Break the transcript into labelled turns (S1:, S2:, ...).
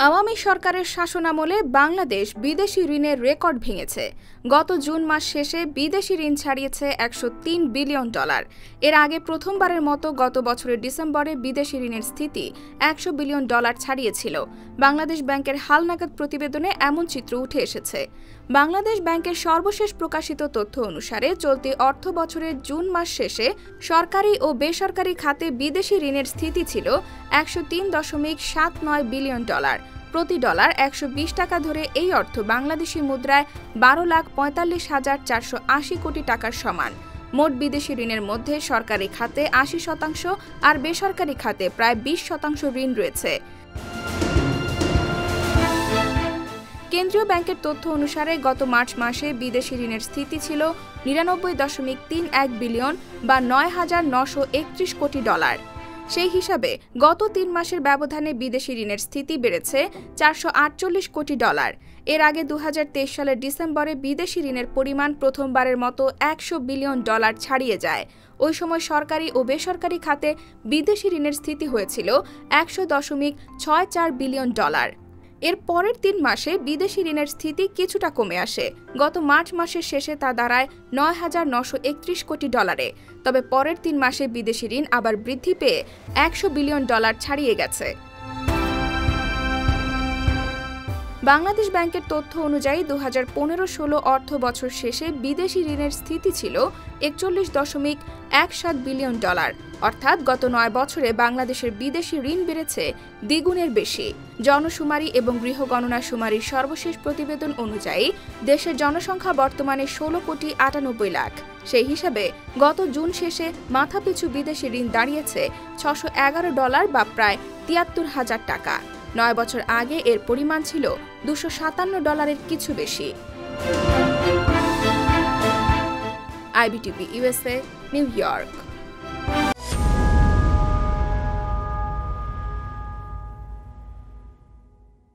S1: আওয়ামী সরকারের শাসনামলে বাংলাদেশ বিদেশি ঋণের রেকর্ড ভেঙেছে। গত জুন মাস শেষে বিদেশি ঋণ ছাড়িয়েছে $103 বিলিয়ন। এর আগে প্রথমবারের মতো গত বছরের ডিসেম্বরে বিদেশি ঋণের স্থিতি $100 বিলিয়ন ছাড়িয়েছিল। বাংলাদেশ ব্যাংকের হালনাগাদ প্রতিবেদনে এমন চিত্র উঠে এসেছে। বাংলাদেশ ব্যাংকের সর্বশেষ প্রকাশিত তথ্য অনুসারে চলতি অর্থ বছরের জুন মাস শেষে সরকারি ও বেসরকারি খাতে বিদেশি ঋণের স্থিতি ছিল $103.79 বিলিয়ন। প্রতি ডলার 120 টাকা ধরে এই অর্থ বাংলাদেশি মুদ্রায় 12,45,480 কোটি টাকার সমান। মোট বিদেশি ঋণের মধ্যে সরকারি খাতে 80% আর বেসরকারি খাতে প্রায় 20% ঋণ রয়েছে। কেন্দ্রীয় ব্যাংকের তথ্য অনুসারে গত মার্চ মাসে বিদেশি ঋণের স্থিতি ছিল $99.31 বিলিয়ন বা $9,931 কোটি। সেই হিসাবে গত 3 মাসের ব্যবধানে বিদেশি ঋণের স্থিতি বেড়েছে $448 কোটি। এর আগে 2023 সালের ডিসেম্বরে বিদেশি ঋণের পরিমাণ প্রথমবারের মতো $100 বিলিয়ন ছাড়িয়ে যায়। ওই সময় সরকারি ও বেসরকারি খাতে বিদেশি ঋণের স্থিতি হয়েছিল $100.64 বিলিয়ন। এর পরের 3 মাসে বিদেশি ঋণের স্থিতি কিছুটা কমে আসে। গত মার্চ মাসের শেষে তা দাঁড়ায় $9,931 কোটি। তবে পরের 3 মাসে বিদেশি ঋণ আবার বৃদ্ধি পেয়ে $100 বিলিয়ন ছাড়িয়ে গেছে। বাংলাদেশ ব্যাংকের তথ্য অনুযায়ী 2015-16 অর্থ বছর শেষে বিদেশি ঋণের স্থিতি ছিল $41.17 বিলিয়ন। অর্থাৎ গত 9 বছরে বাংলাদেশের বিদেশি ঋণ বেড়েছে দ্বিগুণের বেশি। জনশুমারি এবং গৃহগণনা শুমারির সর্বশেষ প্রতিবেদন অনুযায়ী দেশের জনসংখ্যা বর্তমানে 16,98 লাখ। সেই হিসাবে গত জুন শেষে মাথাপিছু বিদেশি ঋণ দাঁড়িয়েছে $611 বা প্রায় $73,000 টাকা। 9 বছর আগে এর পরিমাণ ছিল $257 কিছু বেশি। IBTV USA, new York.